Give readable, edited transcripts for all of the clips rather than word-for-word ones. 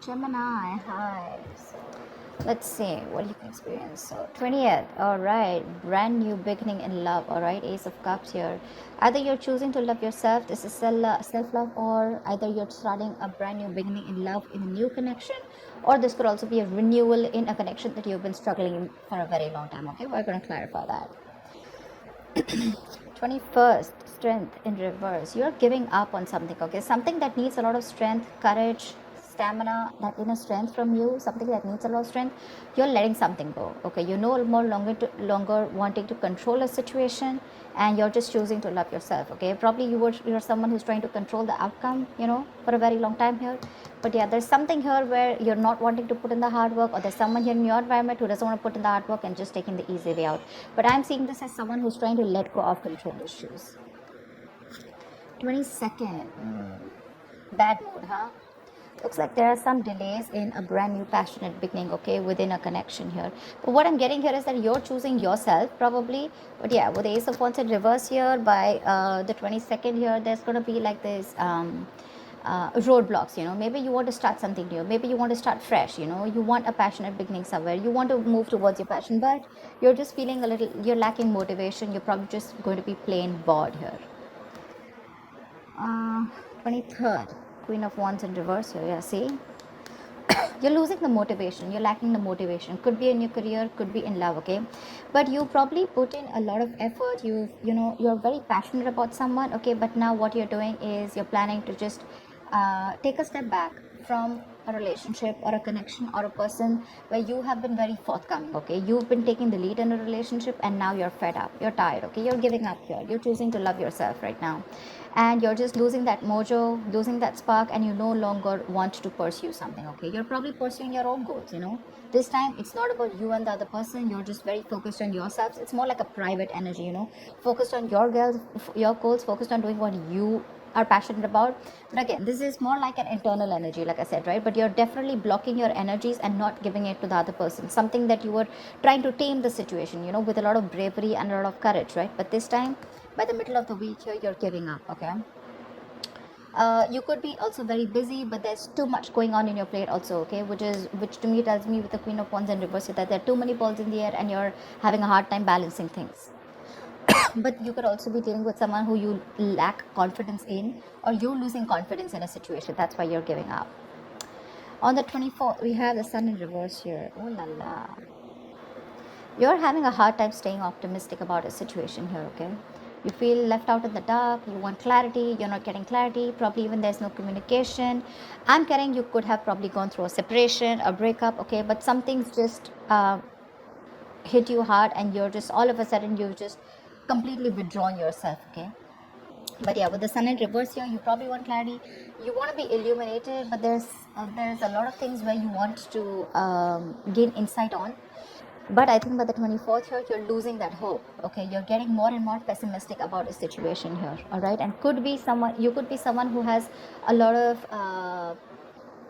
Gemini, hi. So, let's see what you can experience. So, 20th, all right, brand new beginning in love, all right, Ace of Cups here. Either you're choosing to love yourself, this is self love, or either you're starting a brand new beginning in love in a new connection, or this could also be a renewal in a connection that you've been struggling for a very long time. Okay, we're going to clarify that. 21st, strength in reverse. You're giving up on something, okay? Something that needs a lot of strength, courage, stamina, that inner strength from you, something that needs a lot of strength. You're letting something go, okay? You're no more longer wanting to control a situation, and you're just choosing to love yourself, okay? Probably you're someone who's trying to control the outcome, for a very long time here. But yeah, there's something here where you're not wanting to put in the hard work, or there's someone here in your environment who doesn't want to put in the hard work and just taking the easy way out. But I'm seeing this as someone who's trying to let go of control issues. 22nd, bad mood, huh? Looks like there are some delays in a brand new passionate beginning, okay, within a connection here. But what I'm getting here is that you're choosing yourself probably. But yeah, with the Ace of Wands in reverse here, by the 22nd here, there's going to be like this roadblocks. Maybe you want to start something new, maybe you want to start fresh, you want a passionate beginning somewhere, you want to move towards your passion, but you're just feeling a little, you're lacking motivation, you're probably just going to be plain bored here. 23rd, Queen of Wands in reverse here. Yeah, see, you're losing the motivation, you're lacking the motivation. Could be in your career, could be in love, okay? But you probably put in a lot of effort. You're very passionate about someone, okay? But now what you're doing is you're planning to just take a step back from a relationship or a connection or a person where you have been very forthcoming, okay? You've been taking the lead in a relationship, and now you're fed up, you're tired, okay? You're giving up here, you're choosing to love yourself right now, and you're just losing that mojo, losing that spark, and you no longer want to pursue something, okay? You're probably pursuing your own goals, this time it's not about you and the other person. You're just very focused on yourselves. It's more like a private energy, focused on your goals, focused on doing what you are passionate about. But again, this is more like an internal energy, like I said, right? But you're definitely blocking your energies and not giving it to the other person, something that you were trying to tame the situation, with a lot of bravery and a lot of courage, right? But this time, by the middle of the week here, you're giving up, okay? You could be also very busy, but there's too much going on in your plate also, okay? Which to me tells me, with the Queen of Wands in reverse, that there are too many balls in the air and you're having a hard time balancing things. But you could also be dealing with someone who you lack confidence in, or you're losing confidence in a situation. That's why you're giving up. On the 24th, we have the Sun in reverse here. Oh la la. You're having a hard time staying optimistic about a situation here, okay? You feel left out in the dark, you want clarity, you're not getting clarity, probably even there's no communication. I'm getting you could have probably gone through a separation, a breakup, okay? But something's just hit you hard, and you're just, all of a sudden, you've just completely withdrawn yourself, okay? But yeah, with the Sun in reverse here, you probably want clarity, you want to be illuminated, but there's a lot of things where you want to gain insight on. But I think by the 24th here, you're losing that hope, okay? You're getting more and more pessimistic about a situation here, all right? And you could be someone who has a lot of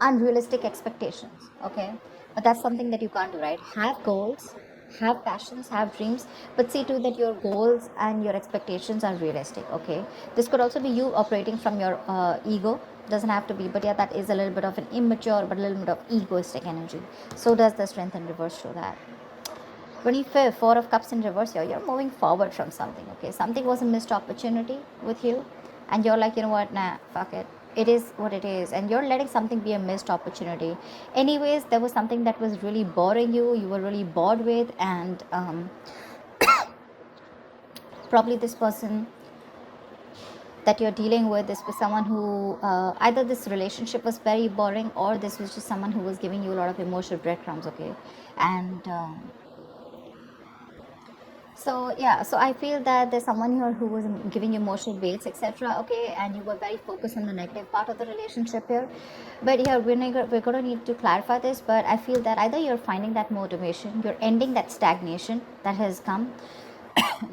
unrealistic expectations, okay? But that's something that you can't do, right? Have goals, have passions, have dreams, but see to that your goals and your expectations are realistic, okay? This could also be you operating from your ego. Doesn't have to be, but yeah, that is a little bit of an immature but a little bit of egoistic energy. So does the Strength in reverse show that. 25th, Four of Cups in reverse here, you're moving forward from something, okay? Something was a missed opportunity with you, and you're like, you know what, nah, fuck it. It is what it is, and you're letting something be a missed opportunity. Anyways, there was something that was really boring you were really bored with, and probably this person that you're dealing with, this was someone who either this relationship was very boring, or this was just someone who was giving you a lot of emotional breadcrumbs, okay? And so I feel that there's someone here who was giving you emotional baits, etc. Okay, and you were very focused on the negative part of the relationship here. But here we're going to need to clarify this. But I feel that either you're finding that motivation, you're ending that stagnation that has come,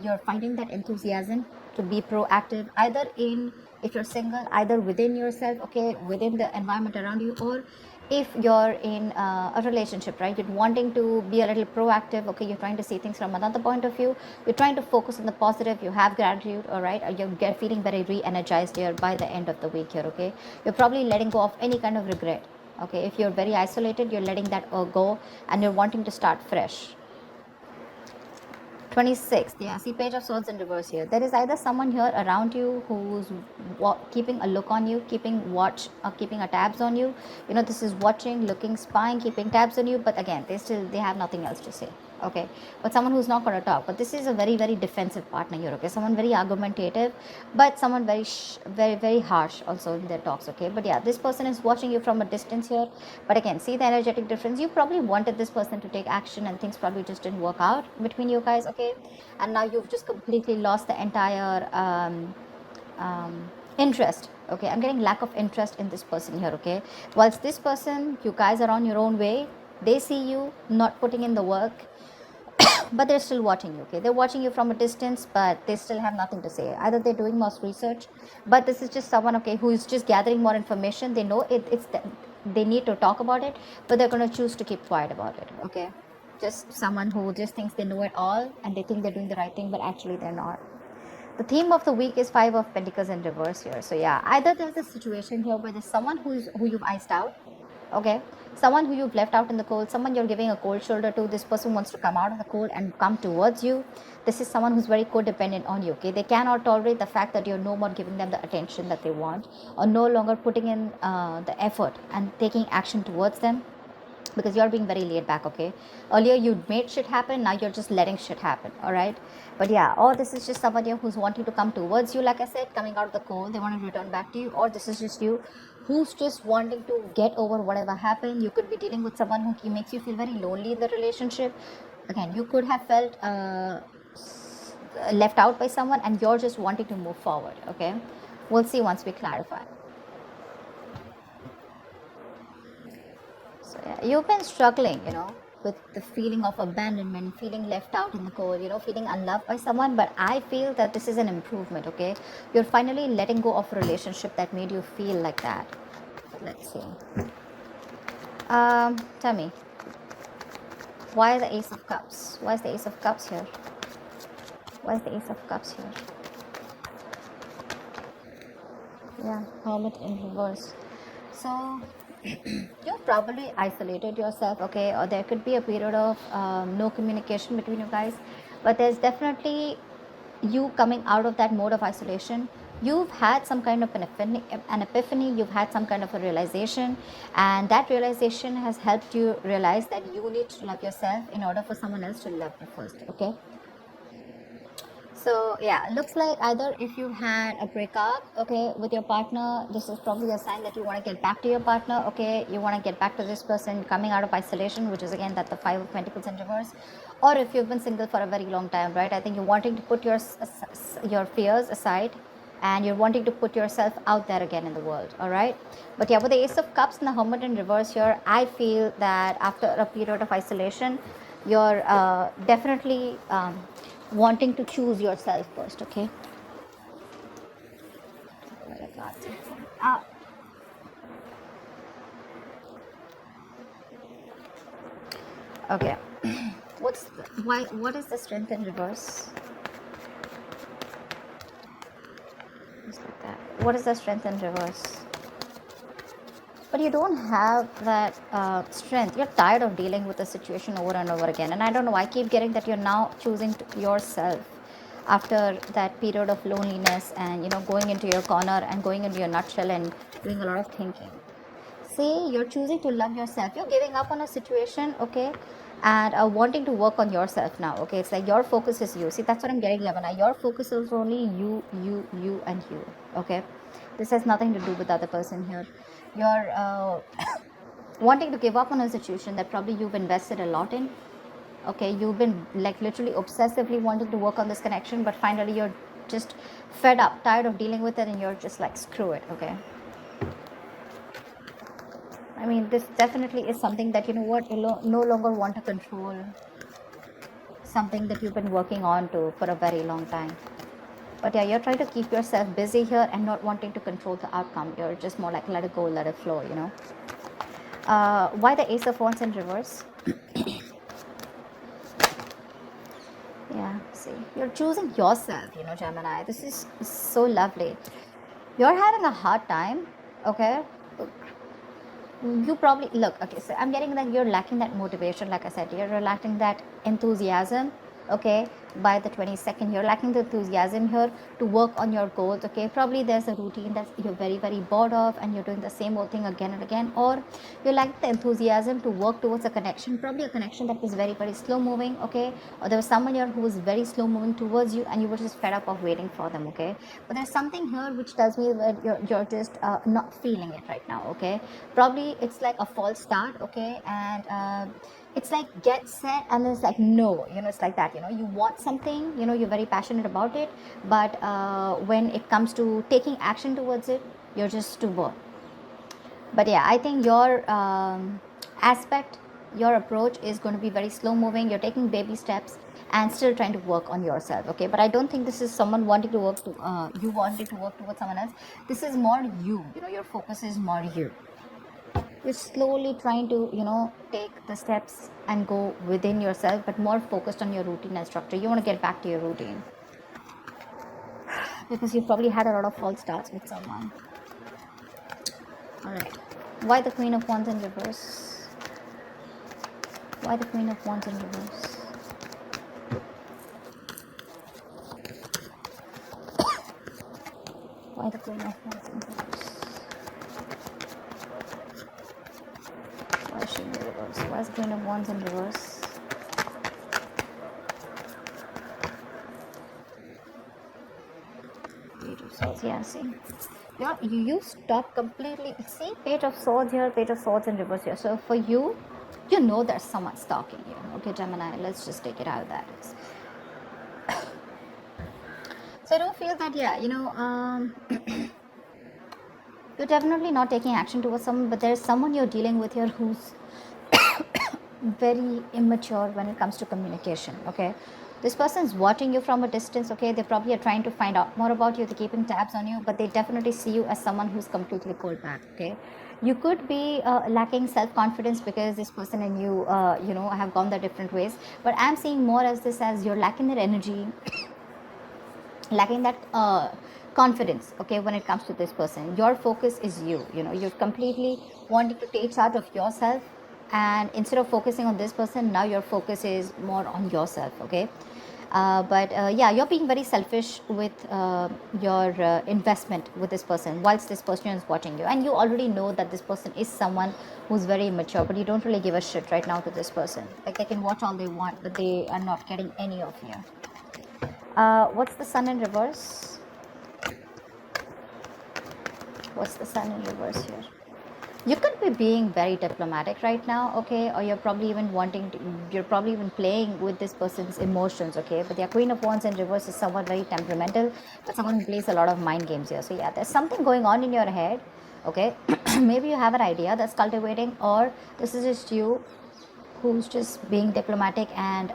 you're finding that enthusiasm to be proactive, either in, if you're single, either within yourself, okay, within the environment around you, or if you're in a relationship, right? You're wanting to be a little proactive, okay? You're trying to see things from another point of view. You're trying to focus on the positive. You have gratitude, all right? You're feeling very re-energized here by the end of the week here, okay? You're probably letting go of any kind of regret, Okay, if you're very isolated, you're letting that go and you're wanting to start fresh. 26th, yeah, see page of swords in reverse here. There is either someone here around you who's keeping a look on you, keeping watch or keeping a tabs on you. You know, this is watching, looking, spying, keeping tabs on you, but again, they have nothing else to say. Okay, but someone who's not going to talk, but this is a very very defensive partner here. Okay, someone very argumentative, but someone very harsh also in their talks. Okay, but yeah, this person is watching you from a distance here, but again, see the energetic difference. You probably wanted this person to take action and things probably just didn't work out between you guys. Okay, and now you've just completely lost the entire interest. Okay, I'm getting lack of interest in this person here. Okay, whilst this person, you guys are on your own way, they see you not putting in the work, but they're still watching you. Okay, they're watching you from a distance, but they still have nothing to say. Either they're doing more research, but this is just someone, okay, who is just gathering more information. They know they need to talk about it, but they're going to choose to keep quiet about it. Okay, just someone who just thinks they know it all and they think they're doing the right thing, but actually they're not. The theme of the week is Five of Pentacles in reverse here. So yeah, either there's a situation here where there's someone who you've iced out. Okay, someone who you've left out in the cold, someone you're giving a cold shoulder to. This person wants to come out of the cold and come towards you. This is someone who's very codependent on you. Okay, they cannot tolerate the fact that you're no more giving them the attention that they want, or no longer putting in the effort and taking action towards them, because you're being very laid back. Okay, earlier you made shit happen, now you're just letting shit happen. All right, but yeah, or this is just somebody who's wanting to come towards you, like I said, coming out of the cold, they want to return back to you, or this is just you who's just wanting to get over whatever happened. You could be dealing with someone who makes you feel very lonely in the relationship. Again, you could have felt left out by someone and you're just wanting to move forward. Okay, we'll see once we clarify. So yeah, you've been struggling, with the feeling of abandonment, feeling left out in the cold, feeling unloved by someone. But I feel that this is an improvement. Okay, you're finally letting go of a relationship that made you feel like that. Let's see. Tell me, why the Ace of Cups? Why is the Ace of Cups here? Why is the Ace of Cups here? Yeah, Hermit in reverse. So you've probably isolated yourself, okay, or there could be a period of no communication between you guys, but there's definitely you coming out of that mode of isolation. You've had some kind of an epiphany, you've had some kind of a realization, and that realization has helped you realize that you need to love yourself in order for someone else to love you first. Okay, so yeah, looks like either if you had a breakup, okay, with your partner, this is probably a sign that you want to get back to your partner. Okay, you want to get back to this person coming out of isolation, which is again that the Five of Pentacles in reverse. Or if you've been single for a very long time, right, I think you're wanting to put your fears aside and you're wanting to put yourself out there again in the world. All right, but yeah, with the Ace of Cups and the Hermit in reverse here, I feel that after a period of isolation, you're definitely wanting to choose yourself first. Okay, uh, okay. What is the Strength in reverse? Just like that. What is the Strength in reverse? But you don't have that strength. You're tired of dealing with the situation over and over again, and I don't know, I keep getting that you're now choosing yourself after that period of loneliness and going into your corner and going into your nutshell and doing a lot of thinking. See, you're choosing to love yourself, you're giving up on a situation. Okay, and wanting to work on yourself now. Okay, it's like your focus is you. See, that's what I'm getting, Lavana. Your focus is only you and you. Okay, this has nothing to do with the other person here. You're wanting to give up on a situation that probably you've invested a lot in. Okay, you've been like literally obsessively wanting to work on this connection, but finally you're just fed up, tired of dealing with it, and you're just like, screw it. Okay, I mean, this definitely is something that, you no longer want to control, something that you've been working on to for a very long time. But yeah, you're trying to keep yourself busy here and not wanting to control the outcome. You're just more like, let it go, let it flow. Why the Ace of Wands in reverse? Yeah, see, you're choosing yourself, Gemini. This is so lovely. You're having a hard time, okay, you probably look, okay, so I'm getting that you're lacking that motivation. Like I said, you're lacking that enthusiasm. Okay, by the 22nd, you're lacking the enthusiasm here to work on your goals. Okay, probably there's a routine that you're very bored of and you're doing the same old thing again and again, or you lack the enthusiasm to work towards a connection, probably a connection that was very slow moving. Okay, or there was someone here who was very slow moving towards you and you were just fed up of waiting for them. Okay, but there's something here which tells me that you're just not feeling it right now. Okay, probably it's like a false start. Okay, and it's like get set and then it's like no, it's like that. You want something, you're very passionate about it, but when it comes to taking action towards it, you're just too bored. But yeah, I think your aspect, your approach is going to be very slow moving. You're taking baby steps and still trying to work on yourself. Okay, but I don't think this is someone wanting to work to you wanting to work towards someone else. This is more you know your focus is more you. You're slowly trying to take the steps and go within yourself, but more focused on your routine and structure. You want to get back to your routine because you probably had a lot of false starts with someone. All right, why the Queen of Wands in reverse? Why the Queen of Wands in reverse? Why the Queen of Wands in reverse? Why is she in reverse? Why is the Queen of Wands in reverse? Page of Swords, yeah, see. You stop completely. See, Page of Swords here, Page of Swords in reverse here. So for you, there's someone stalking you. Okay, Gemini, let's just take it out of that. So I don't feel that, you're definitely not taking action towards someone, but there's someone you're dealing with here who's very immature when it comes to communication. Okay, this person's watching you from a distance. Okay, they probably are trying to find out more about you, they're keeping tabs on you, but they definitely see you as someone who's completely cold back. Okay, you could be lacking self-confidence because this person and you have gone their different ways, but I'm seeing more as this as you're lacking that energy, lacking that confidence. Okay, when it comes to this person, your focus is you're completely wanting to take charge of yourself, and instead of focusing on this person, now your focus is more on yourself. Okay, but yeah, you're being very selfish with your investment with this person whilst this person is watching you, and you already know that this person is someone who's very immature, but you don't really give a shit right now to this person. Like, they can watch all they want, but they are not getting any of you. What's the Sun in reverse? What's the Sun in reverse here? You could be being very diplomatic right now, okay, or you're probably even playing with this person's emotions. Okay, but the Queen of Wands in reverse is someone very temperamental, but someone who plays a lot of mind games here. So yeah, there's something going on in your head. Okay, maybe you have an idea that's cultivating, or this is just you who's just being diplomatic and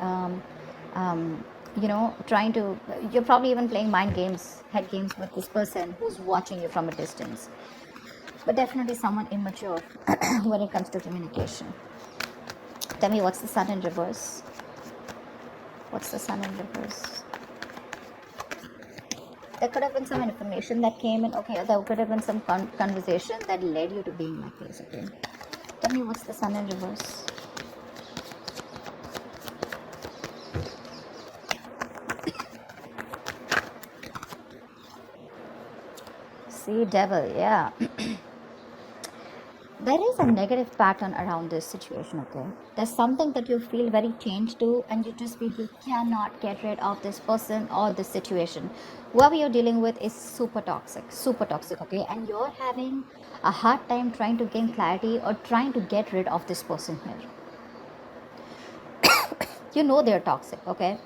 trying to, you're probably even playing mind games, head games with this person who's watching you from a distance, but definitely someone immature when it comes to communication. Tell me, what's the Sun in reverse? What's the Sun in reverse? There could have been some information that came in. Okay, there could have been some conversation that led you to being like this. Okay, tell me, what's the Sun in reverse? See, Devil, yeah. There is a negative pattern around this situation. Okay, there's something that you feel very changed to, and you just feel you cannot get rid of this person or this situation. Whoever you're dealing with is super toxic. Okay, and you're having a hard time trying to gain clarity or trying to get rid of this person here. They're toxic. Okay,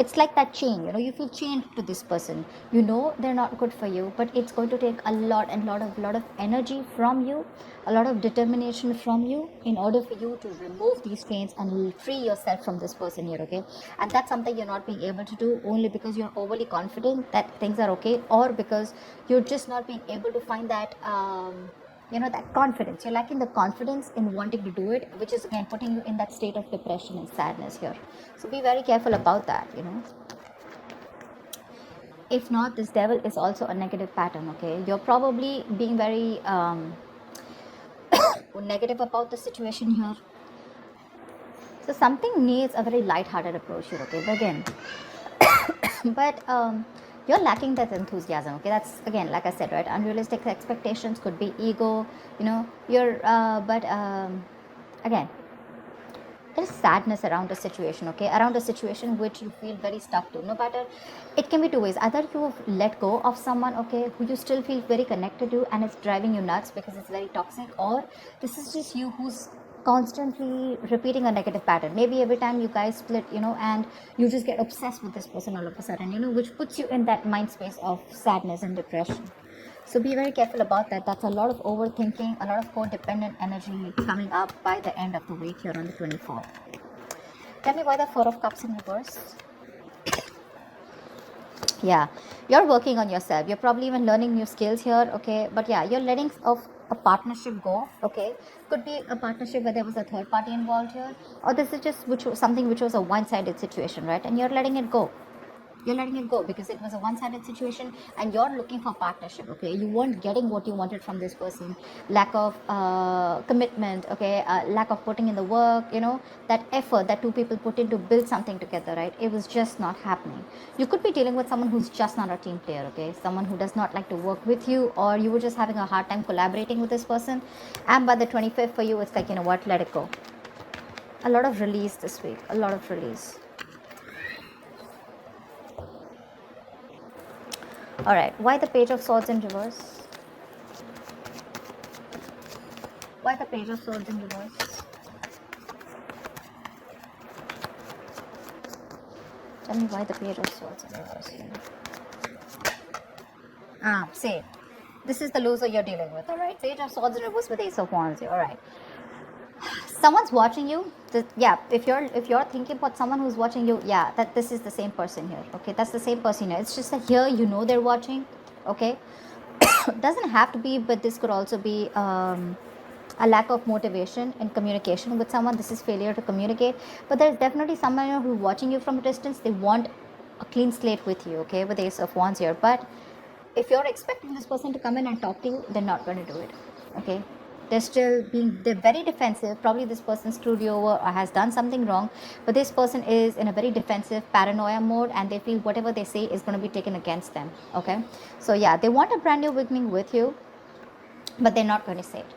it's like that chain. You feel chained to this person. They're not good for you, but it's going to take a lot of energy from you, a lot of determination from you, in order for you to remove these chains and free yourself from this person here. Okay, and that's something you're not being able to do, only because you're overly confident that things are okay, or because you're just not being able to find that that confidence. You're lacking the confidence in wanting to do it, which is again putting you in that state of depression and sadness here. So be very careful about that. If not, this Devil is also a negative pattern. Okay, you're probably being very negative about the situation here. So something needs a very light-hearted approach here, okay? But again, but you're lacking that enthusiasm, okay? That's again, like I said, right? Unrealistic expectations could be ego, you're, but again, there's sadness around a situation, okay? Around a situation which you feel very stuck to. No matter, it can be two ways. Either you have let go of someone, okay, who you still feel very connected to and it's driving you nuts because it's very toxic, or this is just you who's constantly repeating a negative pattern. Maybe every time you guys split, and you just get obsessed with this person all of a sudden, which puts you in that mind space of sadness and depression. So be very careful about that. That's a lot of overthinking, a lot of codependent energy coming up by the end of the week here on the 24th. Tell me why the Four of Cups in reverse. Yeah, you're working on yourself. You're probably even learning new skills here, okay? But yeah, you're letting of a partnership go, okay? Could be a partnership where there was a third party involved here, or this is just something which was a one-sided situation, right? And you're letting it go. You're letting it go because it was a one-sided situation and you're looking for partnership, okay? You weren't getting what you wanted from this person. Lack of commitment, okay? Lack of putting in the work, that effort that two people put in to build something together, right? It was just not happening. You could be dealing with someone who's just not a team player, okay? Someone who does not like to work with you, or you were just having a hard time collaborating with this person, and by the 25th for you, it's like, what, let it go. A lot of release this week, a lot of release. All right, why the Page of Swords in reverse? Why the Page of Swords in reverse? Tell me why the Page of Swords in reverse here. Say, this is the loser you're dealing with. All right, Page of Swords in reverse with Ace of Wands here. All right. Someone's watching you. Yeah, if you're thinking about someone who's watching you, yeah, that this is the same person here, okay? That's the same person here. It's just that here they're watching, okay? Doesn't have to be, but this could also be a lack of motivation and communication with someone. This is failure to communicate, but there's definitely someone who's watching you from a distance. They want a clean slate with you, okay, with Ace of Wands here. But if you're expecting this person to come in and talk to you, they're not going to do it, okay? They're very defensive. Probably this person screwed you over or has done something wrong, but this person is in a very defensive paranoia mode, and they feel whatever they say is going to be taken against them, okay? So yeah, they want a brand new beginning with you, but they're not going to say it.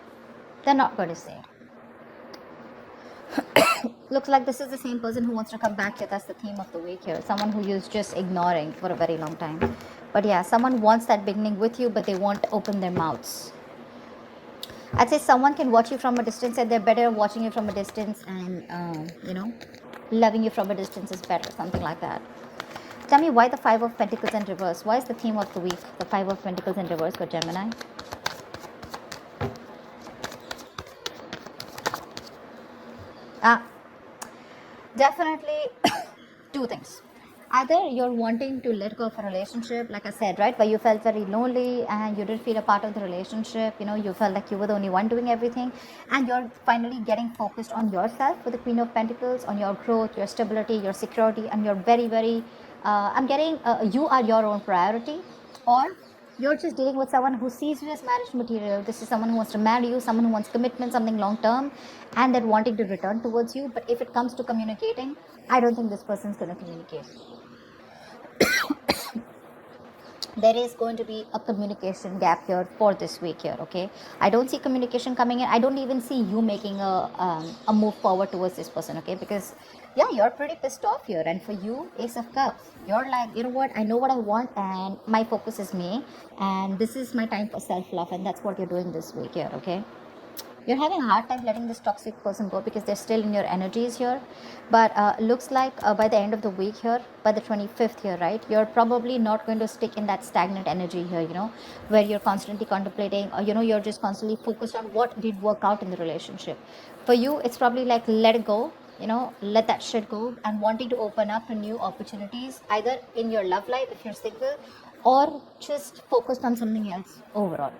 They're not going to say it. Looks like this is the same person who wants to come back here. That's the theme of the week here. Someone who you're just ignoring for a very long time. But yeah, someone wants that beginning with you, but they won't open their mouths. I'd say someone can watch you from a distance, and they're better watching you from a distance, and loving you from a distance is better, something like that. Tell me why the Five of Pentacles in reverse. Why is the theme of the week the Five of Pentacles in reverse for Gemini? Definitely two things. Either you're wanting to let go of a relationship, like I said, right, where you felt very lonely and you didn't feel a part of the relationship, you felt like you were the only one doing everything, and you're finally getting focused on yourself with the Queen of Pentacles, on your growth, your stability, your security, and you're very, very, I'm getting, you are your own priority. Or you're just dealing with someone who sees you as marriage material. This is someone who wants to marry you, someone who wants commitment, something long term, and they're wanting to return towards you. But if it comes to communicating, I don't think this person's going to communicate. There is going to be a communication gap here for this week here, okay? I don't see communication coming in. I don't even see you making a move forward towards this person, okay? Because yeah, you're pretty pissed off here, and for you, Ace of Cups, you're like, you know what, I know what I want, and my focus is me, and this is my time for self-love, and that's what you're doing this week here, okay? You're having a hard time letting this toxic person go because they're still in your energies here. But looks like by the end of the week here, by the 25th here, right, you're probably not going to stick in that stagnant energy here, where you're constantly contemplating, or, you're just constantly focused on what did work out in the relationship. For you, it's probably like, let it go, let that shit go, and wanting to open up to new opportunities, either in your love life if you're single, or just focused on something else overall.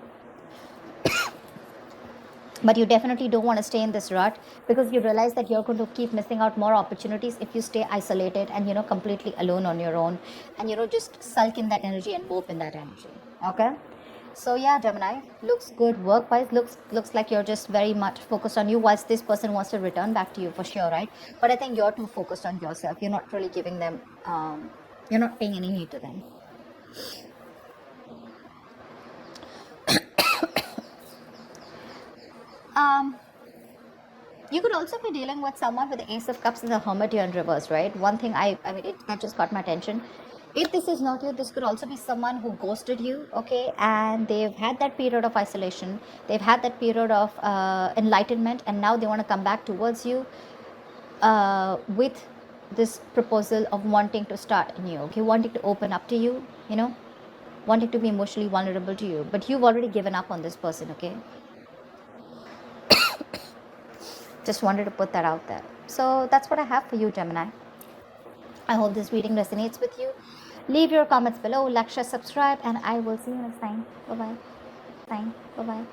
But you definitely don't want to stay in this rut, because you realize that you're going to keep missing out more opportunities if you stay isolated and completely alone on your own, and just sulk in that energy and mope in that energy, okay? So yeah, Gemini, looks good work-wise. Looks like you're just very much focused on you, whilst this person wants to return back to you for sure, right? But I think you're too focused on yourself. You're not really giving them. You're not paying any heed to them. Um, you could also be dealing with someone with the Ace of Cups and the Hermit here in reverse, right? One thing I mean, that just caught my attention. If this is not you, this could also be someone who ghosted you, okay? And they've had that period of isolation, they've had that period of enlightenment, and now they want to come back towards you with this proposal of wanting to start anew, okay? Wanting to open up to you, wanting to be emotionally vulnerable to you. But you've already given up on this person, okay? Just wanted to put that out there. So that's what I have for you, Gemini. I hope this reading resonates with you. Leave your comments below, like, share, subscribe, and I will see you next time. Bye bye.